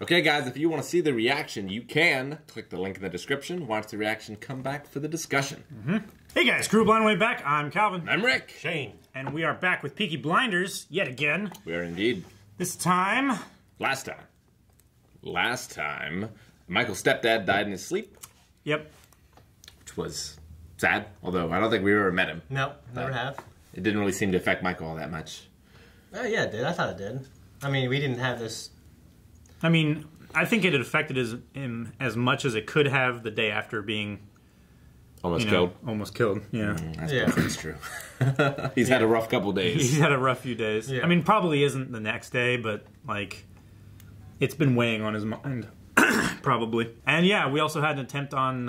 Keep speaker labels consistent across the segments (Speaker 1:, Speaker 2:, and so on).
Speaker 1: Okay, guys, if you want to see the reaction, you can click the link in the description, watch the reaction, come back for the discussion.
Speaker 2: Hey guys, Crew Blind Way back. I'm Calvin.
Speaker 1: I'm Rick.
Speaker 3: Shane.
Speaker 2: And we are back with Peaky Blinders yet again.
Speaker 1: We are indeed.
Speaker 2: This time...
Speaker 1: Last time, Michael's stepdad died in his sleep.
Speaker 2: Yep.
Speaker 1: Which was sad, although I don't think we ever met him.
Speaker 3: No, never have.
Speaker 1: It didn't really seem to affect Michael all that much.
Speaker 3: Yeah, it did. I thought it did. I mean, we didn't have this...
Speaker 2: I mean, I think it had affected him as much as it could have the day after being...
Speaker 1: Almost killed.
Speaker 2: Almost killed, yeah.
Speaker 1: That's true. He's had a rough couple days.
Speaker 2: He's had a rough few days.
Speaker 3: Yeah.
Speaker 2: I mean, probably isn't the next day, but, like, it's been weighing on his mind. Probably. And, yeah, we also had an attempt on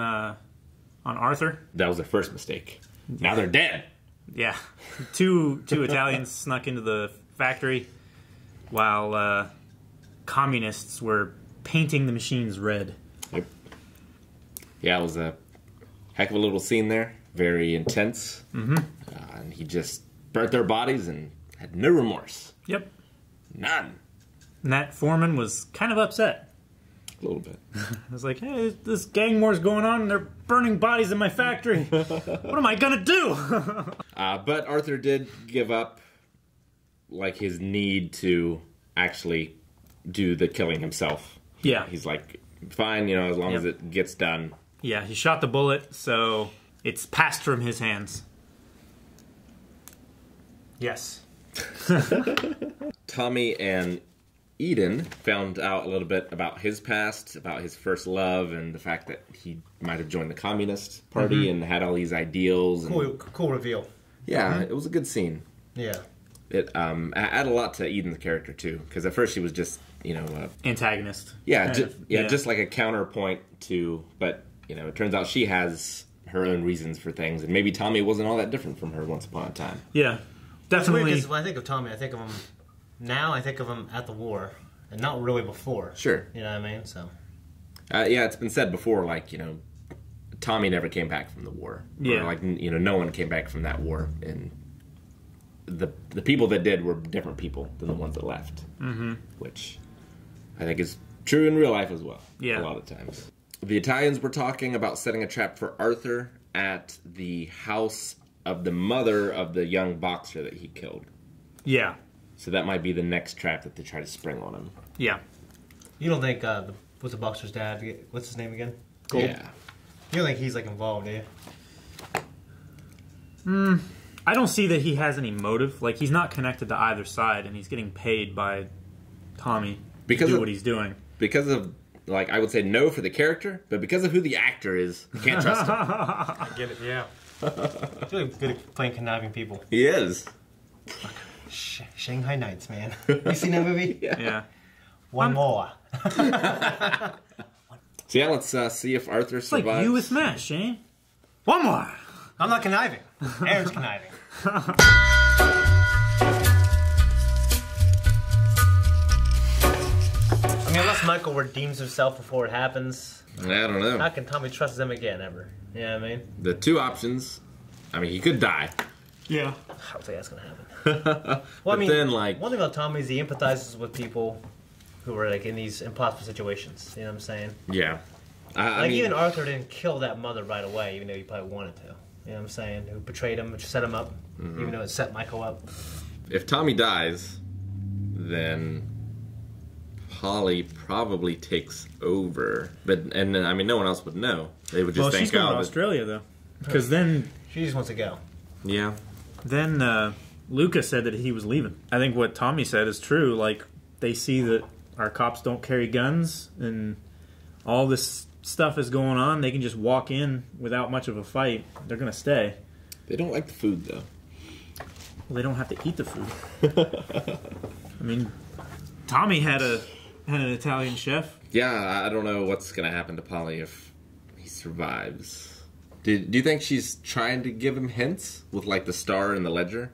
Speaker 2: Arthur.
Speaker 1: That was their first mistake. Now they're dead.
Speaker 2: Yeah. Two Italians snuck into the factory while communists were painting the machines red.
Speaker 1: Yep. Yeah, it was a heck of a little scene there. Very intense. And he just burnt their bodies and had no remorse.
Speaker 2: Yep.
Speaker 1: None.
Speaker 2: And that foreman was kind of upset.
Speaker 1: A little bit.
Speaker 2: I was like, hey, this gang war's going on and they're burning bodies in my factory. What am I gonna do?
Speaker 1: But Arthur did give up, like, his need to actually do the killing himself.
Speaker 2: Yeah.
Speaker 1: He's like, fine, you know, as long as it gets done.
Speaker 2: Yeah, he shot the bullet, so it's passed from his hands.
Speaker 3: Yes.
Speaker 1: Tommy and Eden found out a little bit about his past, about his first love, and the fact that he might have joined the Communist Party and had all these ideals. And,
Speaker 3: Cool reveal.
Speaker 1: yeah, it was a good scene.
Speaker 3: Yeah.
Speaker 1: It added a lot to Eden's character, too, because at first she was just, you know...
Speaker 2: Antagonist.
Speaker 1: just like a counterpoint to... But, you know, it turns out she has her own reasons for things, and maybe Tommy wasn't all that different from her once upon a time.
Speaker 2: Yeah, definitely.
Speaker 3: Because when I think of Tommy, I think of him... Now I think of him at the war, and not really before.
Speaker 1: Sure.
Speaker 3: You know what I mean? So.
Speaker 1: Yeah, it's been said before, like, you know, Tommy never came back from the war.
Speaker 2: Yeah.
Speaker 1: Or, like, you know, no one came back from that war, and the people that did were different people than the ones that left. Which I think is true in real life as well.
Speaker 2: Yeah.
Speaker 1: A lot of times. The Italians were talking about setting a trap for Arthur at the house of the mother of the young boxer that he killed.
Speaker 2: Yeah.
Speaker 1: So that might be the next trap that they try to spring on him.
Speaker 2: Yeah.
Speaker 3: You don't think, what's the boxer's dad? What's his name again? Gold.
Speaker 1: Yeah.
Speaker 3: You don't think he's, like, involved, do you?
Speaker 2: I don't see that he has any motive. Like, he's not connected to either side, and he's getting paid by Tommy to do what he's doing.
Speaker 1: Because of, like, I would say no for the character, but because of who the actor is, you can't trust him.
Speaker 3: I get it, yeah. He's really good at playing conniving people.
Speaker 1: He is.
Speaker 3: Shanghai Nights, man. You seen that movie?
Speaker 2: Yeah.
Speaker 3: One more.
Speaker 1: So yeah, let's see if Arthur
Speaker 2: It's like
Speaker 1: survives.
Speaker 2: you with Smash, Shane. One more.
Speaker 3: I'm not conniving. Aaron's conniving. I mean, unless Michael redeems himself before it happens,
Speaker 1: I don't know.
Speaker 3: how can Tommy trust him again ever? You know what I mean?
Speaker 1: The two options, I mean, he could die.
Speaker 2: Yeah.
Speaker 3: I don't think that's gonna happen. Well, I mean,
Speaker 1: then, like...
Speaker 3: one thing about Tommy is he empathizes with people who are like in these impossible situations. You know what I'm saying?
Speaker 1: Yeah. I
Speaker 3: Like
Speaker 1: mean,
Speaker 3: even Arthur didn't kill that mother right away, even though he probably wanted to. You know what I'm saying? Who betrayed him, which set him up, even though it set Michael up.
Speaker 1: if Tommy dies, then Polly probably takes over. But I mean, no one else would know. They would just
Speaker 2: Well,
Speaker 1: think,
Speaker 2: she's going to
Speaker 1: oh,
Speaker 2: Australia, though. Because then
Speaker 3: She just wants to go.
Speaker 1: yeah.
Speaker 2: Luca said that he was leaving. I think what Tommy said is true. Like, they see that our cops don't carry guns and all this stuff is going on. They can just walk in without much of a fight. They're going to stay.
Speaker 1: They don't like the food, though.
Speaker 2: Well, they don't have to eat the food. I mean, Tommy had an Italian chef.
Speaker 1: Yeah, I don't know what's going to happen to Polly if he survives. Do you think she's trying to give him hints with, like, the star and the ledger?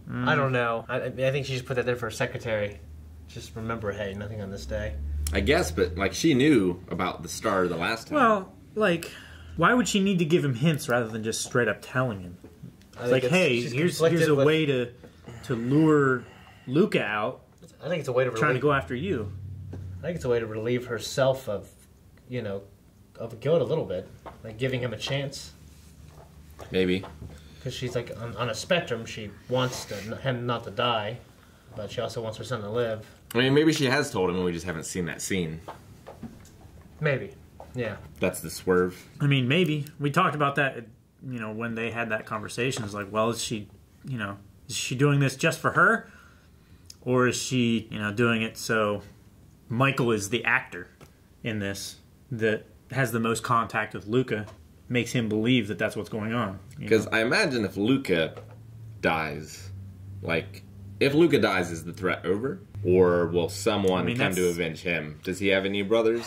Speaker 3: I don't know. I think she just put that there for her secretary. Just remember, hey, nothing on this day.
Speaker 1: I guess, but, like, she knew about the star the last time.
Speaker 2: Well, like, why would she need to give him hints rather than just straight up telling him? It's like, hey, here's a way to lure Luca out.
Speaker 3: I think it's a way to
Speaker 2: trying to go after you.
Speaker 3: I think it's a way to relieve herself of, of guilt a little bit, like giving him a chance.
Speaker 1: Maybe.
Speaker 3: Because she's like on a spectrum. She wants him not to die, but she also wants her son to live.
Speaker 1: I mean, maybe she has told him and we just haven't seen that scene.
Speaker 3: Maybe. Yeah.
Speaker 1: That's the swerve.
Speaker 2: I mean, maybe. We talked about that, when they had that conversation. It's like, well, is she doing this just for her? Or is she, doing it so Michael is the actor in this that has the most contact with Luca, makes him believe that that's what's going on.
Speaker 1: Because I imagine if Luca dies, if Luca dies, is the threat over? Or will someone come to avenge him? Does he have any brothers?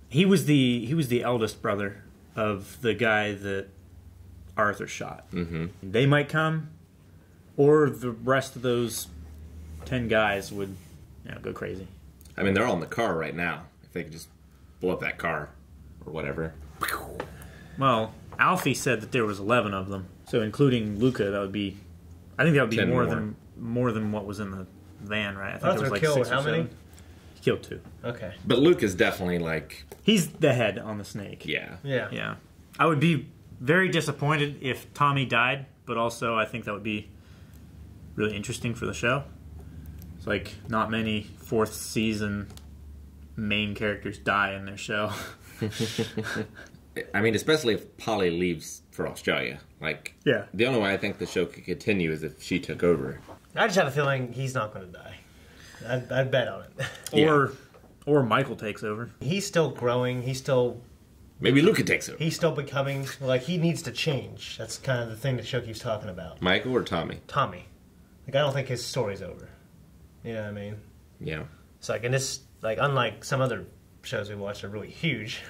Speaker 2: He was the eldest brother of the guy that Arthur shot. Mm-hmm. They might come, or the rest of those 10 guys would go crazy.
Speaker 1: I mean, they're all in the car right now. If they could just blow up that car or whatever.
Speaker 2: Well, Alfie said that there was 11 of them, so including Luca, that would be. I think that would be more than what was in the van, right? I think
Speaker 3: Arthur killed
Speaker 2: 6 or
Speaker 3: how
Speaker 2: 7.
Speaker 3: many?
Speaker 2: He killed 2.
Speaker 3: Okay.
Speaker 1: But Luke is definitely
Speaker 2: he's the head on the snake.
Speaker 1: Yeah.
Speaker 2: Yeah. I would be very disappointed if Tommy died, but also I think that would be really interesting for the show. It's not many 4th season main characters die in their show.
Speaker 1: I mean, especially if Polly leaves for Australia.
Speaker 2: Yeah.
Speaker 1: The only way I think the show could continue is if she took over.
Speaker 3: I just have a feeling he's not going to die. I'd bet on it.
Speaker 1: Yeah.
Speaker 2: Or Michael takes over.
Speaker 3: He's still growing.
Speaker 1: Maybe Luca takes over.
Speaker 3: He's still becoming, he needs to change. That's kind of the thing the show keeps talking about.
Speaker 1: Michael or Tommy?
Speaker 3: Tommy. I don't think his story's over. You know what I mean?
Speaker 1: Yeah.
Speaker 3: So, in this, unlike some other shows we watched are really huge.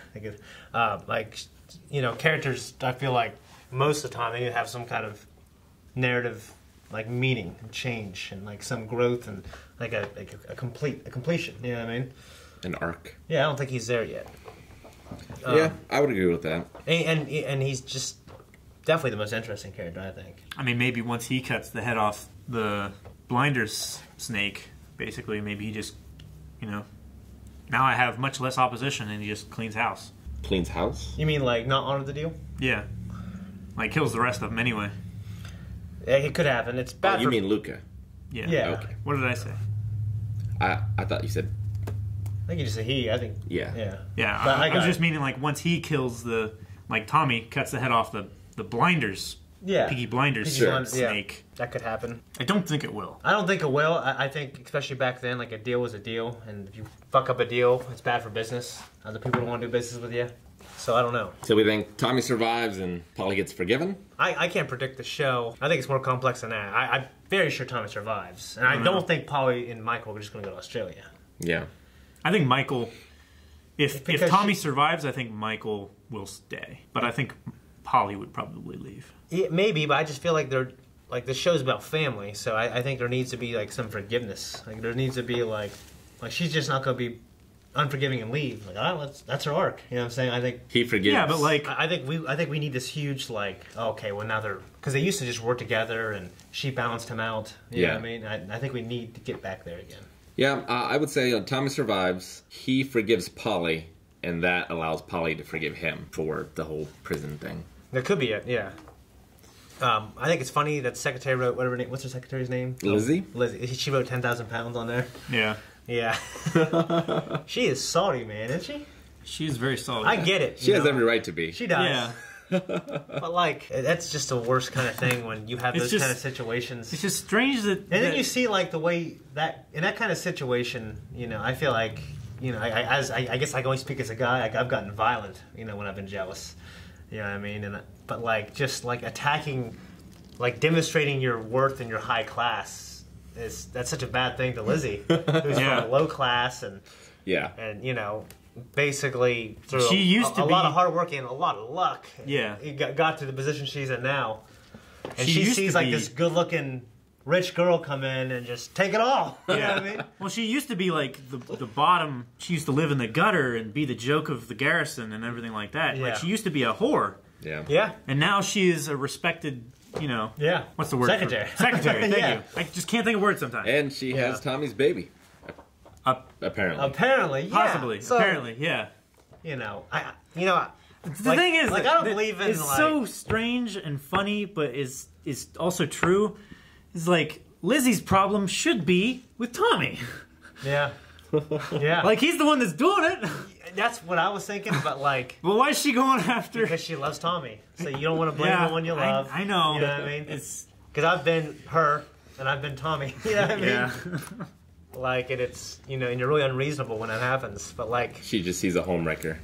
Speaker 3: Characters, I feel like most of the time they have some kind of narrative, meaning and change and some growth and a completion. You know what I mean?
Speaker 1: An arc.
Speaker 3: Yeah, I don't think he's there yet.
Speaker 1: Yeah, I would agree with that.
Speaker 3: And he's just definitely the most interesting character, I think.
Speaker 2: I mean, maybe once he cuts the head off the blinders snake, basically, maybe he just, now I have much less opposition and he just cleans house.
Speaker 1: Cleans house?
Speaker 3: You mean not honor the deal?
Speaker 2: Yeah. Kills the rest of them anyway.
Speaker 3: Yeah, it could happen. It's bad.
Speaker 1: You mean Luca?
Speaker 2: Yeah.
Speaker 3: Yeah.
Speaker 1: Okay.
Speaker 2: What did I say?
Speaker 1: I thought you said.
Speaker 3: I think you just said he. I think.
Speaker 1: Yeah.
Speaker 3: Yeah.
Speaker 2: Yeah.
Speaker 3: But
Speaker 2: I was just meaning once he kills Tommy cuts the head off the blinders.
Speaker 3: Yeah.
Speaker 2: Peaky Blinders snake.
Speaker 3: That could happen.
Speaker 2: I don't think it will.
Speaker 3: I don't think it will. I think, especially back then, a deal was a deal, and if you fuck up a deal, it's bad for business. Other people don't want to do business with you. So I don't know.
Speaker 1: So we think Tommy survives and Polly gets forgiven?
Speaker 3: I can't predict the show. I think it's more complex than that. I'm very sure Tommy survives, and I don't think Polly and Michael are just going to go to Australia.
Speaker 1: Yeah.
Speaker 2: I think Michael. If Tommy survives, I think Michael will stay, but I think Polly would probably leave.
Speaker 3: Yeah, maybe, but I just feel like this show's about family, so I think there needs to be some forgiveness. There needs to be she's just not going to be unforgiving and leave. That's her arc. You know what I'm saying? I think
Speaker 1: he forgives.
Speaker 2: Yeah, but
Speaker 3: I think we need this huge okay, well now they're, because they used to just work together and she balanced him out. You know what I mean? I think we need to get back there again.
Speaker 1: Yeah, I would say Tommy survives. He forgives Polly, and that allows Polly to forgive him for the whole prison thing.
Speaker 3: That could be it. Yeah. I think it's funny that the secretary wrote what's her secretary's name?
Speaker 1: Lizzie.
Speaker 3: Lizzie. She wrote 10,000 pounds on there.
Speaker 2: Yeah.
Speaker 3: Yeah. She is salty, man, isn't she?
Speaker 2: She's very solid.
Speaker 3: I get it.
Speaker 1: She has every right to be.
Speaker 3: She does.
Speaker 2: Yeah.
Speaker 3: But that's just the worst kind of thing when you have those kind of situations.
Speaker 2: It's just strange that.
Speaker 3: And then you see the way that in that kind of situation, I feel like I guess I can only speak as a guy. I've gotten violent, when I've been jealous. You know what I mean? But just attacking, demonstrating your worth and your high class that's such a bad thing to Lizzie, who's from low class and basically through
Speaker 2: she used to
Speaker 3: a
Speaker 2: be,
Speaker 3: lot of hard work and a lot of luck.
Speaker 2: Yeah,
Speaker 3: he got to the position she's in now, and
Speaker 2: she
Speaker 3: sees this good-looking rich girl come in and just take it all. You know what I mean?
Speaker 2: Well, she used to be the bottom. She used to live in the gutter and be the joke of the garrison and everything like that.
Speaker 3: Yeah.
Speaker 2: She used to be a whore.
Speaker 1: Yeah.
Speaker 3: Yeah.
Speaker 2: And now she is a respected,
Speaker 3: Yeah.
Speaker 2: What's the word?
Speaker 3: Secretary.
Speaker 2: Secretary, thank
Speaker 3: Yeah.
Speaker 2: you. I just can't think of words sometimes.
Speaker 1: And she has Tommy's baby. Apparently.
Speaker 3: Apparently, yeah.
Speaker 2: Possibly.
Speaker 3: So,
Speaker 2: Apparently, yeah.
Speaker 3: The
Speaker 2: thing is,
Speaker 3: like, I don't believe in,
Speaker 2: it's
Speaker 3: like,
Speaker 2: so strange and funny, but is also true. Is like Lizzie's problem should be with Tommy.
Speaker 3: yeah, yeah.
Speaker 2: Like he's the one that's doing it.
Speaker 3: That's what I was thinking, but like,
Speaker 2: But why is she going after?
Speaker 3: because she loves Tommy, so you don't want to blame
Speaker 2: Yeah,
Speaker 3: the one you love.
Speaker 2: I know.
Speaker 3: You know what I mean?
Speaker 2: It's
Speaker 3: Because I've been her and I've been Tommy. You know what I mean?
Speaker 2: yeah.
Speaker 3: Like, and it's, and you're really unreasonable when it happens. But like,
Speaker 1: She just sees a homewrecker.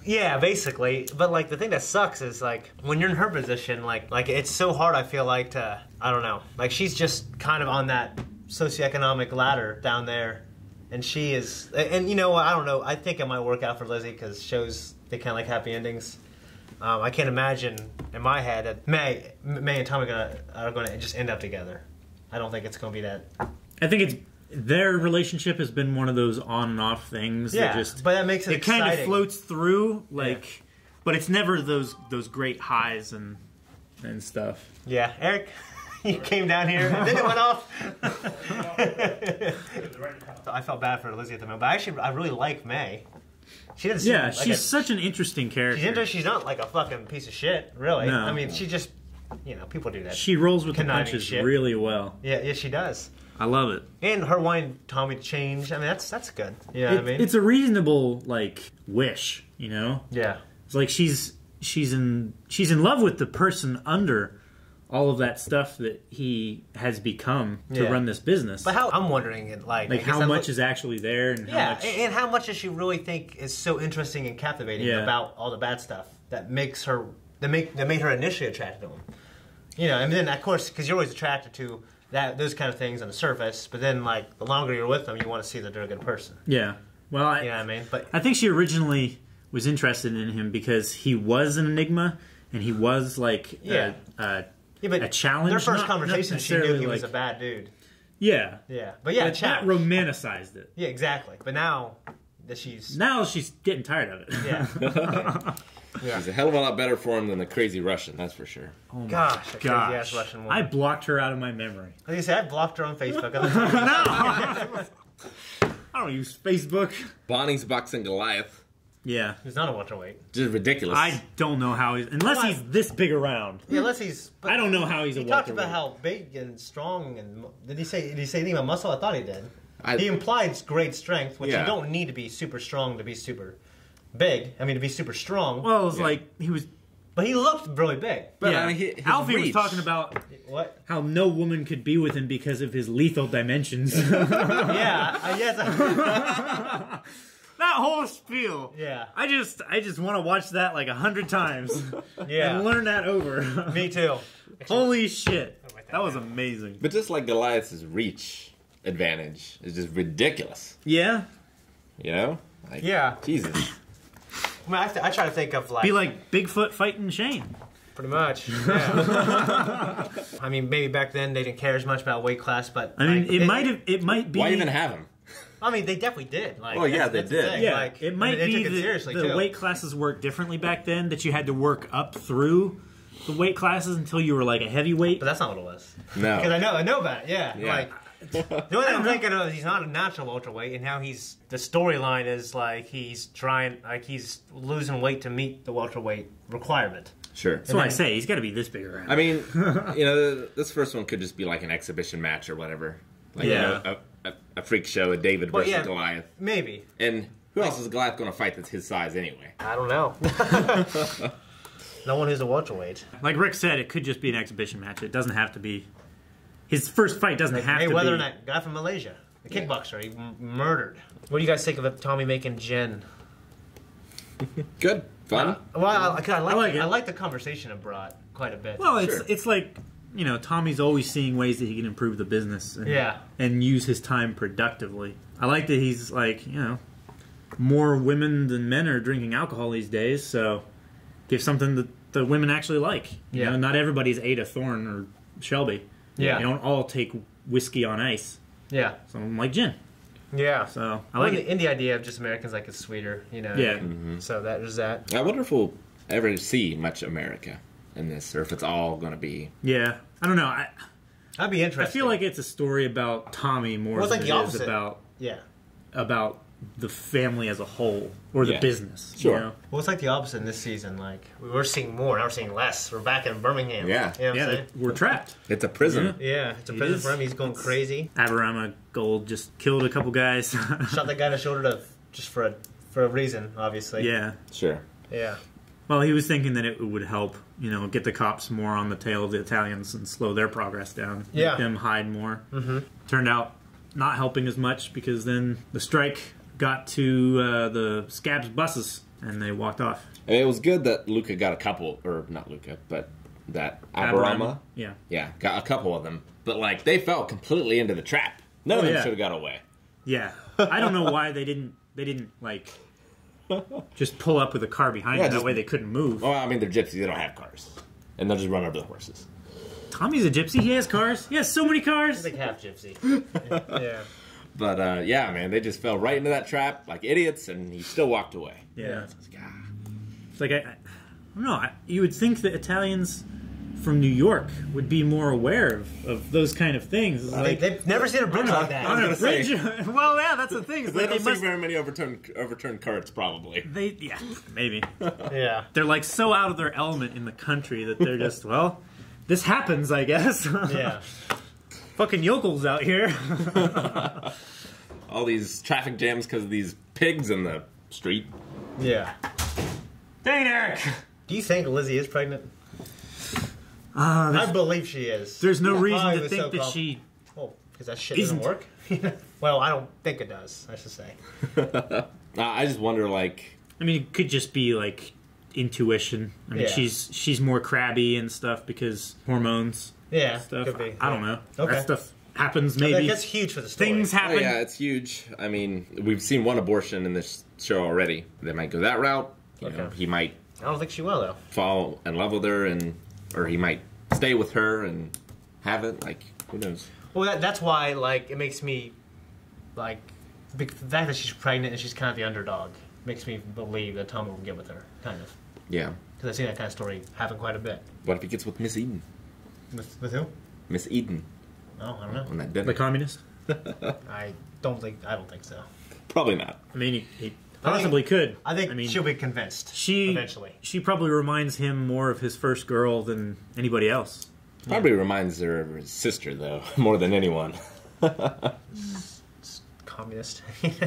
Speaker 3: yeah, basically. But like, the thing that sucks is like when you're in her position, like it's so hard. I feel like I don't know. Like she's just kind of on that socioeconomic ladder down there, and she is. And I don't know. I think it might work out for Lizzie because shows they kind of like happy endings. I can't imagine in my head that May and Tommy are gonna just end up together. I don't think it's gonna be that.
Speaker 2: I think their relationship has been one of those on and off things.
Speaker 3: Yeah,
Speaker 2: that just
Speaker 3: but that makes it
Speaker 2: kind of
Speaker 3: exciting.
Speaker 2: floats through, like, but it's never those great highs and stuff.
Speaker 3: Yeah, Eric, you came down here and then it went off. I felt bad for Lizzie at the moment, but I really like May. She doesn't seem like
Speaker 2: she's such an interesting character.
Speaker 3: She's not like a fucking piece of shit, really.
Speaker 2: No.
Speaker 3: I mean, she just, people do that.
Speaker 2: She rolls with the
Speaker 3: Conniving
Speaker 2: punches
Speaker 3: shit.
Speaker 2: really well.
Speaker 3: Yeah, she does.
Speaker 2: I love it.
Speaker 3: And her wanting Tommy to change, I mean, that's good. You know what I mean?
Speaker 2: It's a reasonable like wish,
Speaker 3: Yeah.
Speaker 2: It's like she's in love with the person under all of that stuff that he has become to run this business.
Speaker 3: But I'm wondering, I guess
Speaker 2: how much is actually there, and how much.
Speaker 3: And how much does she really think is so interesting and captivating about all the bad stuff that makes her that made her initially attracted to him? And then of course, because you're always attracted to those kind of things on the surface, but then like the longer you're with them, you want to see that they're a good person.
Speaker 2: Yeah. Well,
Speaker 3: You know what I mean? But
Speaker 2: I think she originally was interested in him because he was an enigma, and he was like
Speaker 3: but
Speaker 2: a challenge.
Speaker 3: Their first
Speaker 2: not
Speaker 3: conversation, she knew
Speaker 2: necessarily,
Speaker 3: he was a
Speaker 2: like-
Speaker 3: bad dude.
Speaker 2: Yeah.
Speaker 3: Yeah, but yeah,
Speaker 2: But that
Speaker 3: challenge.
Speaker 2: romanticized it.
Speaker 3: Yeah, exactly. But now that she's
Speaker 2: Now she's getting tired of it.
Speaker 3: yeah,
Speaker 1: She's a hell of a lot better for him than the crazy Russian, that's for sure.
Speaker 2: Oh my
Speaker 3: gosh, a crazy
Speaker 2: gosh.
Speaker 3: ass Russian woman.
Speaker 2: I blocked her out of my memory.
Speaker 3: Like you said, I blocked her on Facebook.
Speaker 2: I don't use Facebook.
Speaker 1: Bonnie's boxing Goliath.
Speaker 2: Yeah.
Speaker 3: He's not a welterweight.
Speaker 1: Just ridiculous.
Speaker 2: I don't know how he's... Unless
Speaker 3: Well,
Speaker 2: he's this big around.
Speaker 3: Yeah, unless he's. But
Speaker 2: I don't know how he's a
Speaker 3: he talked
Speaker 2: welterweight.
Speaker 3: about how big and strong and did he say anything about muscle? I thought he did.
Speaker 1: I-
Speaker 3: He implied great strength, which
Speaker 1: Yeah.
Speaker 3: you don't need to be super strong to be super big. I mean, to be super strong.
Speaker 2: Well, it was
Speaker 1: Yeah.
Speaker 2: like he was...
Speaker 3: But he looked really big.
Speaker 1: But,
Speaker 2: yeah.
Speaker 1: I mean, his
Speaker 2: Alfie was
Speaker 1: reach.
Speaker 2: talking about
Speaker 3: What?
Speaker 2: how no woman could be with him because of his lethal dimensions.
Speaker 3: Yeah. Yes.
Speaker 2: That whole spiel.
Speaker 3: Yeah.
Speaker 2: I just want to watch that like 100 times.
Speaker 3: Yeah.
Speaker 2: And learn that over.
Speaker 3: Me too.
Speaker 2: Holy shit. That was amazing.
Speaker 1: But just like Goliath's reach advantage is just ridiculous.
Speaker 2: Yeah.
Speaker 1: Like,
Speaker 3: Yeah.
Speaker 1: Jesus.
Speaker 3: I mean, I try to think of
Speaker 2: Be like Bigfoot fighting Shane.
Speaker 3: pretty much. Yeah. I mean, maybe back then they didn't care as much about weight class, but
Speaker 2: I mean,
Speaker 3: like,
Speaker 2: it might be.
Speaker 1: Why even have him?
Speaker 3: I mean, they definitely did. Like,
Speaker 1: Oh, yeah,
Speaker 3: that's
Speaker 1: they
Speaker 3: the
Speaker 1: did.
Speaker 3: thing.
Speaker 2: Yeah,
Speaker 3: Like,
Speaker 2: it might
Speaker 3: they
Speaker 2: be
Speaker 3: took it seriously
Speaker 2: that the
Speaker 3: too.
Speaker 2: weight classes worked differently back then. That you had to work up through the weight classes until you were like a heavyweight.
Speaker 3: But that's not what it was.
Speaker 1: No.
Speaker 3: Because I know about it. Yeah.
Speaker 1: Yeah.
Speaker 3: Like the only thing I'm thinking of is he's not a natural welterweight, and now the storyline is like he's losing weight to meet the welterweight requirement.
Speaker 1: Sure.
Speaker 2: That's why I say he's got to be this big around.
Speaker 1: I mean, this first one could just be like an exhibition match or whatever. Like,
Speaker 2: Yeah.
Speaker 1: a freak show, a David
Speaker 3: Well,
Speaker 1: versus
Speaker 3: yeah.
Speaker 1: Goliath.
Speaker 3: Maybe.
Speaker 1: And who else is Goliath going to fight that's his size anyway?
Speaker 3: I don't know. No one who's a welterweight.
Speaker 2: Like Rick said, it could just be an exhibition match. It doesn't have to be. His first fight doesn't have to be.
Speaker 3: Mayweather and that guy from Malaysia, the kickboxer, he murdered. What do you guys think of Tommy making Jen?
Speaker 1: Good. Fun.
Speaker 3: Well,
Speaker 2: I
Speaker 3: like the conversation it brought quite a bit.
Speaker 2: Well,
Speaker 1: Sure.
Speaker 2: it's like, Tommy's always seeing ways that he can improve the business and,
Speaker 3: Yeah.
Speaker 2: and use his time productively. I like that he's like, more women than men are drinking alcohol these days, so give something that the women actually like. You
Speaker 3: Yeah.
Speaker 2: know, not everybody's Ada Thorne or Shelby.
Speaker 3: Yeah.
Speaker 2: They don't all take whiskey on ice.
Speaker 3: yeah,
Speaker 2: Some of them like gin.
Speaker 3: yeah.
Speaker 2: So I like it.
Speaker 3: in the idea of just Americans like it's sweeter,
Speaker 2: Yeah.
Speaker 3: So there's that.
Speaker 1: I wonder if we'll ever see much America in this, or if it's all going to be...
Speaker 2: Yeah. I don't know.
Speaker 3: That'd be
Speaker 2: I
Speaker 3: interesting.
Speaker 2: feel like it's a story about Tommy more
Speaker 3: Well, it's
Speaker 2: than
Speaker 3: like
Speaker 2: it
Speaker 3: the
Speaker 2: is
Speaker 3: opposite.
Speaker 2: about
Speaker 3: yeah,
Speaker 2: about the family as a whole or the
Speaker 1: Yeah.
Speaker 2: business.
Speaker 1: Sure.
Speaker 2: You know?
Speaker 3: Well, it's like the opposite in this season. Like we're seeing more, now we're seeing less. We're back in Birmingham.
Speaker 1: Yeah.
Speaker 3: You know what
Speaker 2: Yeah,
Speaker 3: I'm saying?
Speaker 2: we're trapped.
Speaker 1: It's a prison.
Speaker 3: Yeah, it's a
Speaker 2: It
Speaker 3: prison
Speaker 2: is.
Speaker 3: for him. He's going crazy.
Speaker 2: Aberama Gold just killed a couple guys.
Speaker 3: Shot that guy in the shoulder just for a reason, obviously.
Speaker 2: Yeah.
Speaker 1: Sure.
Speaker 3: Yeah.
Speaker 2: Well, he was thinking that it would help, get the cops more on the tail of the Italians and slow their progress down.
Speaker 3: Yeah.
Speaker 2: Make them hide more. Mm-hmm. Turned out not helping as much because then the strike got to the Scabs buses and they walked off.
Speaker 1: And it was good that Luca got a couple, or not Luca, but that Aberama.
Speaker 2: Yeah.
Speaker 1: Yeah, got a couple of them. But, like, they fell completely into the trap. None of them
Speaker 2: yeah.
Speaker 1: should have got away.
Speaker 2: Yeah. I don't know why they didn't like just pull up with a car behind
Speaker 1: Yeah,
Speaker 2: them. That
Speaker 1: just-
Speaker 2: way they couldn't move.
Speaker 1: Well, I mean, they're gypsies. They don't have cars. And they'll just run over the horses.
Speaker 2: Tommy's a gypsy. He has cars. He has so many cars.
Speaker 3: He's like half gypsy. Yeah.
Speaker 1: But, yeah, man, they just fell right into that trap like idiots, and he still walked away.
Speaker 2: Yeah.
Speaker 1: God.
Speaker 2: It's like, I don't know. You would think that Italians from New York would be more aware of those kind of things. It's like,
Speaker 3: They've never seen a bridge like that.
Speaker 2: on a
Speaker 1: gonna say-
Speaker 2: bridge. Well, yeah, that's the thing. It's
Speaker 1: They
Speaker 2: like
Speaker 1: don't
Speaker 2: they
Speaker 1: see
Speaker 2: must.
Speaker 1: very many overturned carts, probably.
Speaker 2: Yeah, maybe.
Speaker 3: Yeah.
Speaker 2: They're like so out of their element in the country that they're just, well, this happens, I guess.
Speaker 3: Yeah.
Speaker 2: Fucking yokels out here.
Speaker 1: All these traffic jams because of these pigs in the street.
Speaker 3: Yeah.
Speaker 2: Dang, Eric.
Speaker 3: Do you think Lizzie is pregnant? I believe she is.
Speaker 2: There's no reason
Speaker 3: I
Speaker 2: to
Speaker 3: was
Speaker 2: think
Speaker 3: so
Speaker 2: that
Speaker 3: calm.
Speaker 2: she.
Speaker 3: Oh, because that shit
Speaker 2: Isn't-
Speaker 3: doesn't work? Well, I don't think it does, I should say.
Speaker 1: I just wonder, like,
Speaker 2: I mean, it could just be like intuition. I mean,
Speaker 3: Yeah.
Speaker 2: she's more crabby and stuff because hormones
Speaker 3: Yeah,
Speaker 2: stuff.
Speaker 3: could be.
Speaker 2: I don't know.
Speaker 3: Okay.
Speaker 2: That stuff happens. Maybe
Speaker 3: That's huge for the story.
Speaker 2: things
Speaker 1: oh,
Speaker 2: happen.
Speaker 1: yeah, it's huge. I mean, we've seen one abortion in this show already. They might go that route. You know,
Speaker 3: Okay.
Speaker 1: he might
Speaker 3: I don't think she will, though.
Speaker 1: fall in love with her, or he might stay with her and have it. Like, who knows?
Speaker 3: Well, that's why, like, it makes me, like, the fact that she's pregnant and she's kind of the underdog makes me believe that Tommy will get with her, kind of.
Speaker 1: Yeah.
Speaker 3: Because I've seen that kind of story happen quite a bit.
Speaker 1: What if he gets with Miss Eden?
Speaker 3: With who?
Speaker 1: Miss Eden
Speaker 3: Oh, I don't know.
Speaker 1: on that dinner.
Speaker 2: The communist.
Speaker 3: I don't think so.
Speaker 1: Probably not.
Speaker 2: I mean, he possibly could.
Speaker 3: I think
Speaker 2: mean,
Speaker 3: she'll be convinced
Speaker 2: she
Speaker 3: eventually.
Speaker 2: She probably reminds him more of his first girl than anybody else.
Speaker 1: Probably reminds her of his sister, though, more than anyone.
Speaker 3: Communist.
Speaker 2: His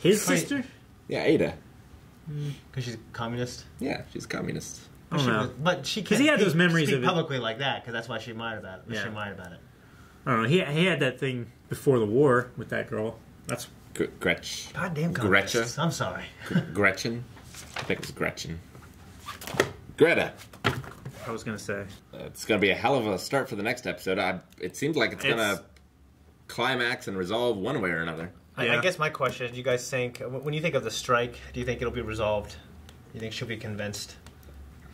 Speaker 3: Wait.
Speaker 2: sister?
Speaker 1: Yeah, Ada.
Speaker 3: Because she's communist.
Speaker 1: Yeah, she's communist.
Speaker 2: I don't know.
Speaker 3: But she
Speaker 2: 'Cause he had those memories
Speaker 3: speak
Speaker 2: of it.
Speaker 3: publicly like that, because that's why she lied about it.
Speaker 2: Yeah.
Speaker 3: She lied about it.
Speaker 2: I don't know. He had that thing before the war with that girl. That's
Speaker 1: Gretchen.
Speaker 3: Goddamn
Speaker 1: Gretchen.
Speaker 3: communists. I'm sorry.
Speaker 1: Gretchen. I think it was Gretchen. Greta.
Speaker 2: I was gonna say.
Speaker 1: It's going to be a hell of a start for the next episode. It seems like it's going to climax and resolve one way or another.
Speaker 3: I
Speaker 2: Yeah.
Speaker 3: guess my question is, do you guys think, when you think of the strike, do you think it'll be resolved? You think she'll be convinced?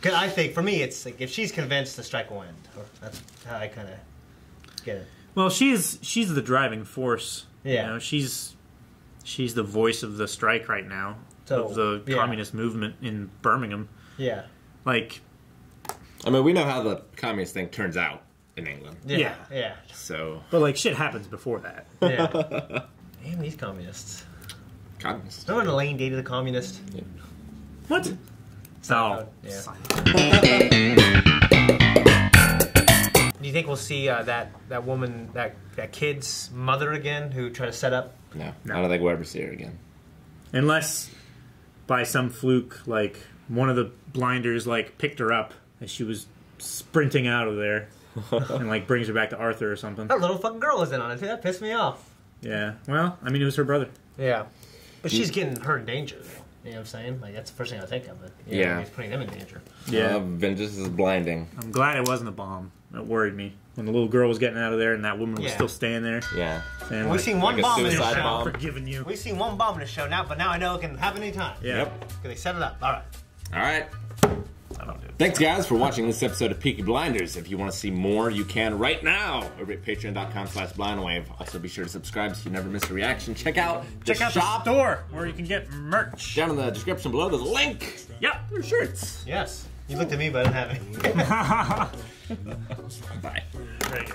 Speaker 3: 'Cause I think, for me, it's like, if she's convinced, the strike will end. Or that's how I kind of get it.
Speaker 2: Well, she's the driving force.
Speaker 3: Yeah.
Speaker 2: You know, she's the voice of the strike right now.
Speaker 3: So,
Speaker 2: of the
Speaker 3: yeah.
Speaker 2: communist movement in Birmingham.
Speaker 3: Yeah.
Speaker 2: Like,
Speaker 1: I mean, we know how the communist thing turns out in England.
Speaker 3: Yeah. Yeah.
Speaker 1: So,
Speaker 2: but like shit happens before that.
Speaker 3: Yeah. Damn, these communists.
Speaker 1: communist.
Speaker 3: Remember when Elaine dated a communist?
Speaker 2: What?
Speaker 3: Seinfeld,
Speaker 2: Oh.
Speaker 3: yeah. Do you think we'll see that woman, that kid's mother again, who tried to set up?
Speaker 1: No,
Speaker 2: No.
Speaker 1: I don't think we'll ever see her again.
Speaker 2: Unless by some fluke, like one of the blinders like picked her up as she was sprinting out of there and like brings her back to Arthur or something.
Speaker 3: That little fucking girl was in on it too. That pissed me off.
Speaker 2: Yeah. Well, I mean, it was her brother.
Speaker 3: Yeah. But she's getting her in danger, though. You know what I'm saying? Like, that's the first thing I think of. It. You know,
Speaker 1: Yeah.
Speaker 3: he's putting them in danger.
Speaker 2: Yeah.
Speaker 1: Vengeance is blinding.
Speaker 2: I'm glad it wasn't a bomb. That worried me when the little girl was getting out of there and that woman was
Speaker 3: Yeah.
Speaker 2: still staying there.
Speaker 1: Yeah.
Speaker 2: Saying,
Speaker 3: We've
Speaker 2: like,
Speaker 3: seen one
Speaker 1: like a
Speaker 3: bomb in this
Speaker 1: suicide
Speaker 3: show.
Speaker 1: bomb.
Speaker 2: forgiving you.
Speaker 3: We've seen one bomb in this show now, but now I know it can happen anytime.
Speaker 2: Yeah.
Speaker 1: Yep.
Speaker 3: Because they set it up. All right.
Speaker 1: All right. Thanks, guys, for watching this episode of Peaky Blinders. If you want to see more, you can right now over at patreon.com/blindwave. Also, be sure to subscribe so you never miss a reaction. Check out the
Speaker 2: Check out
Speaker 1: shop.
Speaker 2: the store where you can get merch.
Speaker 1: Down in the description below, there's a link.
Speaker 2: Yep.
Speaker 1: There's shirts.
Speaker 3: Yes. You looked at me, but I didn't have it.
Speaker 1: Bye.
Speaker 2: Very good.